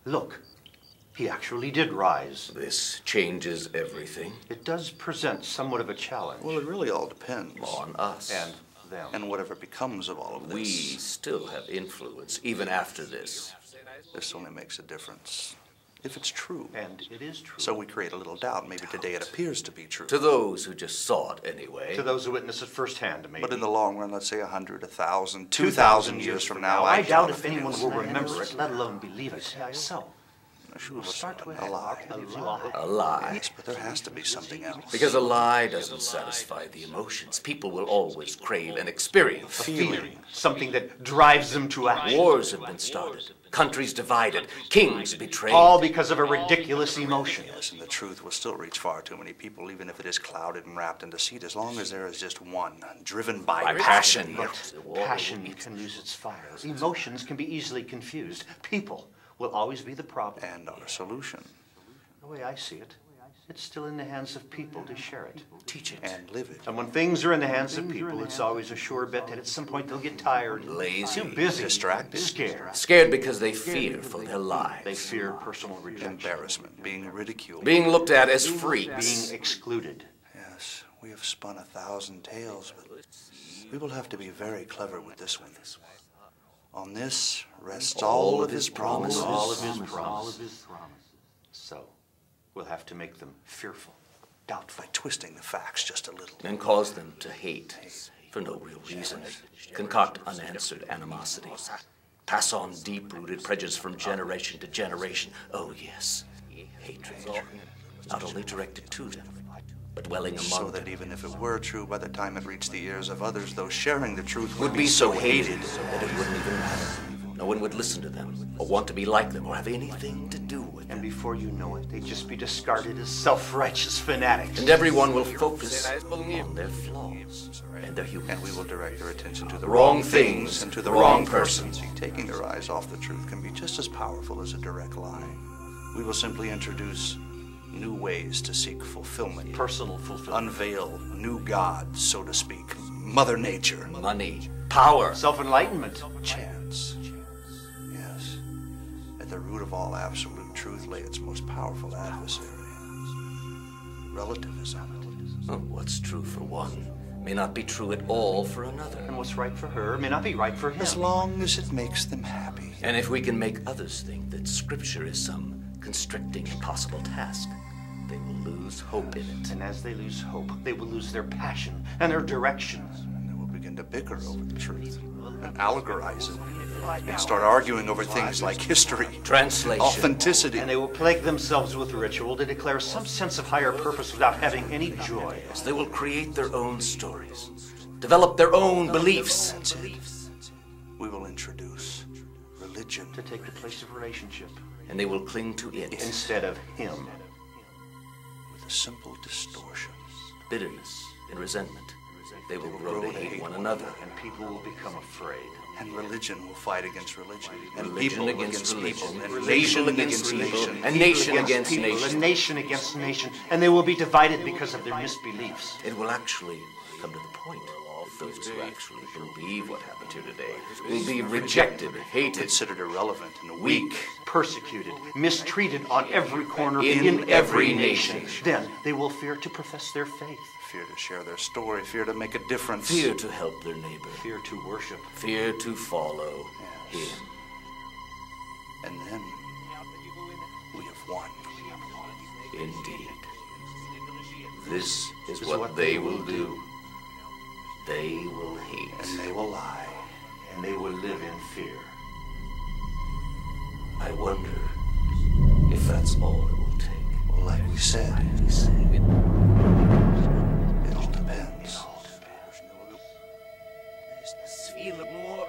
Look, he actually did rise. This changes everything. It does present somewhat of a challenge. Well, it really all depends. On us. And them. And whatever becomes of all of this. We still have influence, even after this. This only makes a difference if it's true. And it is true. So we create a little doubt. Maybe today it appears to be true. To those who just saw it anyway. To those who witness it firsthand, maybe. But in the long run, let's say 100, 1,000, 2,000 years from now, I doubt if anyone will remember it, let alone believe it. So, we'll start with a lie. A lie. Yes, but there has to be something else. Because a lie doesn't satisfy the emotions. People will always crave an experience. A feeling. Something that drives them to action. Wars have been started. Countries divided. Kings betrayed. All because of a ridiculous emotion. Yes, and the truth will still reach far too many people, even if it is clouded and wrapped in deceit, as long as there is just one, driven by passion. But passion can lose its fire. Emotions can be easily confused. People will always be the problem. And our solution. The way I see it, it's still in the hands of people to share it. Teach it. And live it. And when things are in the hands of people, it's always a sure bet that at some point they'll get tired. Lazy. Too busy. Distracted. Scared. Scared because they fear for their lives. They fear personal rejection. Embarrassment, being ridiculed. Being looked at as freaks. Being excluded. Yes, we have spun 1,000 tales, but we will have to be very clever with this one. On this rests all of his promises. All of his promises. So, we'll have to make them fearful, doubtful. By twisting the facts just a little. And cause them to hate for no real reason. Concoct unanswered animosity. Pass on deep-rooted prejudice from generation to generation. Oh, yes, hatred. Not only directed to them, but dwelling among So them. that even if it were true, by the time it reached the ears of others, those sharing the truth Would be so hated that it wouldn't even matter. No one would listen to them, or want to be like them, or have anything to do with them. And before you know it, they'd just be discarded as self-righteous fanatics. And everyone will focus on their flaws and their humor. And we will direct their attention to the Wrong things and to the wrong wrong persons. persons. Taking their eyes off the truth can be just as powerful as a direct lie. We will simply introduce new ways to seek fulfillment. Personal fulfillment. Unveil new gods, so to speak. Mother Nature. Money, power, Self-enlightenment. Chance. Yes. At the root of all absolute truth lay its most powerful adversary. Relativism. Oh, what's true for one may not be true at all for another. And what's right for her may not be right for him. As long as it makes them happy. And if we can make others think that Scripture is some constricting, impossible task, they will lose hope in it. And as they lose hope, they will lose their passion and their direction. And they will begin to bicker over the truth and allegorize it. And start arguing over things like history, Translation. authenticity. And they will plague themselves with ritual to declare some sense of higher purpose without having any joy. They will create their own stories, develop their own beliefs. That's it. We will introduce religion. To take the place of relationship. And they will cling to it. Instead of him. With a simple distortion. Bitterness and resentment. They will grow to hate one another. And people will become afraid. And religion will fight against religion. And Religion people against people. religion. And Nation nation against against nation. nation. And nation People against people, nation. And nation against nation. And they will be divided because of their misbeliefs. It will actually come to the point that those who actually believe what happened here today will be rejected, hated, Considered irrelevant and weak. Persecuted, mistreated on every corner In every nation. Then they will fear to profess their faith. Fear to share their story. Fear to make a difference. fear to help their neighbor, Fear to worship. fear to follow him. And then we have won. Indeed. This is what they will do. They will hate. And they will lie. And they will live in fear. I wonder if that's all it will take. Well, like we said, it all depends. Feel more